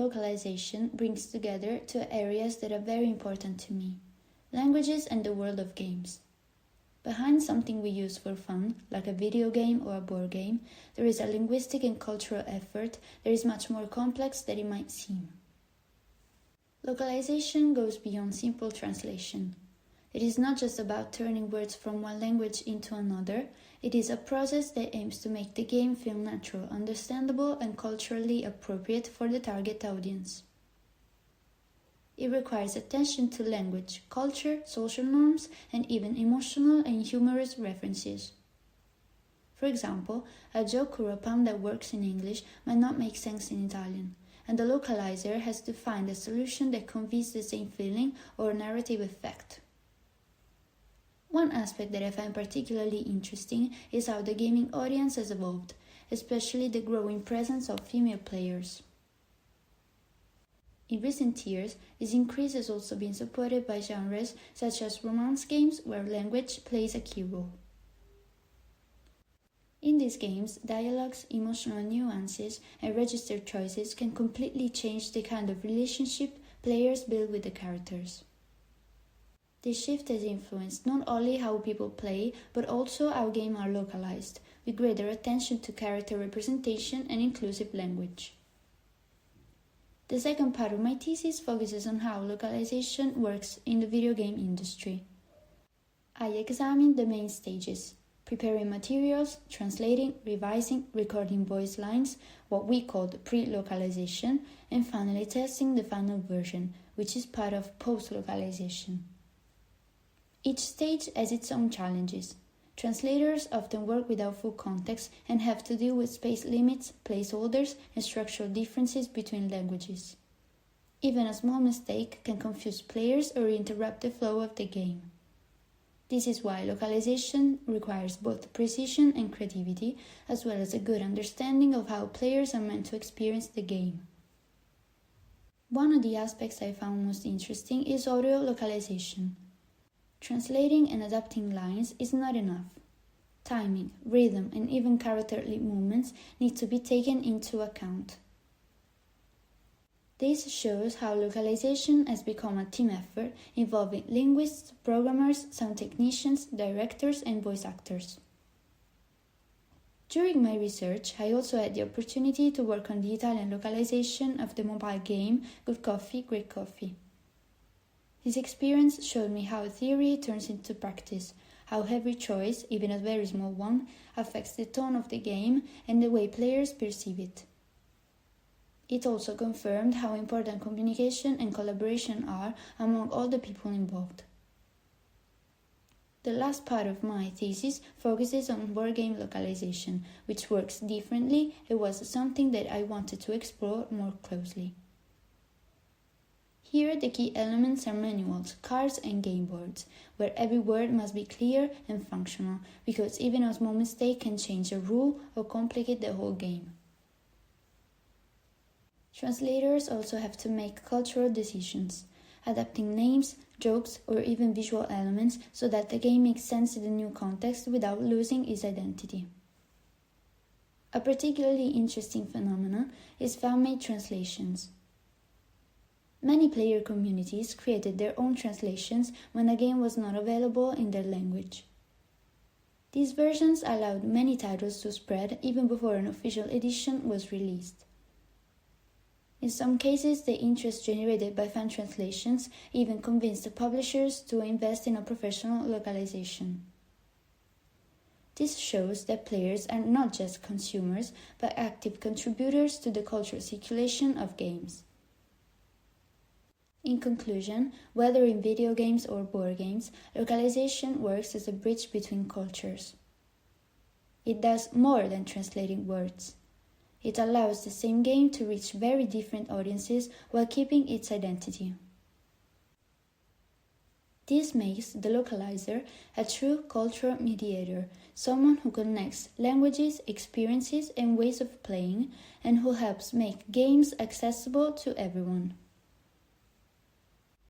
localization brings together two areas that are very important to me: languages and the world of games. Behind something we use for fun, like a video game or a board game, there is a linguistic and cultural effort that is much more complex than it might seem. Localization goes beyond simple translation. It is not just about turning words from one language into another, it is a process that aims to make the game feel natural, understandable, and culturally appropriate for the target audience. It requires attention to language, culture, social norms, and even emotional and humorous references. For example, a joke or a pun that works in English might not make sense in Italian, and the localizer has to find a solution that conveys the same feeling or narrative effect. One aspect that I find particularly interesting is how the gaming audience has evolved, especially the growing presence of female players. In recent years, this increase has also been supported by genres such as romance games, where language plays a key role. In these games, dialogues, emotional nuances, and registered choices can completely change the kind of relationship players build with the characters. This shift has influenced not only how people play, but also how games are localized, with greater attention to character representation and inclusive language. The second part of my thesis focuses on how localization works in the video game industry. I examine the main stages: preparing materials, translating, revising, recording voice lines, what we call pre-localization, and finally testing the final version, which is part of post-localization. Each stage has its own challenges. Translators often work without full context and have to deal with space limits, placeholders, and structural differences between languages. Even a small mistake can confuse players or interrupt the flow of the game. This is why localization requires both precision and creativity, as well as a good understanding of how players are meant to experience the game. One of the aspects I found most interesting is audio localization. Translating and adapting lines is not enough. Timing, rhythm, and even character-led movements need to be taken into account. This shows how localization has become a team effort involving linguists, programmers, sound technicians, directors, and voice actors. During my research, I also had the opportunity to work on the Italian localization of the mobile game Good Coffee, Great Coffee. This experience showed me how theory turns into practice, how every choice, even a very small one, affects the tone of the game and the way players perceive it. It also confirmed how important communication and collaboration are among all the people involved. The last part of my thesis focuses on board game localization, which works differently and was something that I wanted to explore more closely. Here the key elements are manuals, cards, and game boards, where every word must be clear and functional, because even a small mistake can change a rule or complicate the whole game. Translators also have to make cultural decisions, adapting names, jokes, or even visual elements so that the game makes sense in the new context without losing its identity. A particularly interesting phenomenon is fan-made translations. Many player communities created their own translations when a game was not available in their language. These versions allowed many titles to spread even before an official edition was released. In some cases, the interest generated by fan translations even convinced the publishers to invest in a professional localization. This shows that players are not just consumers, but active contributors to the cultural circulation of games. In conclusion, whether in video games or board games, localization works as a bridge between cultures. It does more than translating words. It allows the same game to reach very different audiences while keeping its identity. This makes the localizer a true cultural mediator, someone who connects languages, experiences, and ways of playing, and who helps make games accessible to everyone.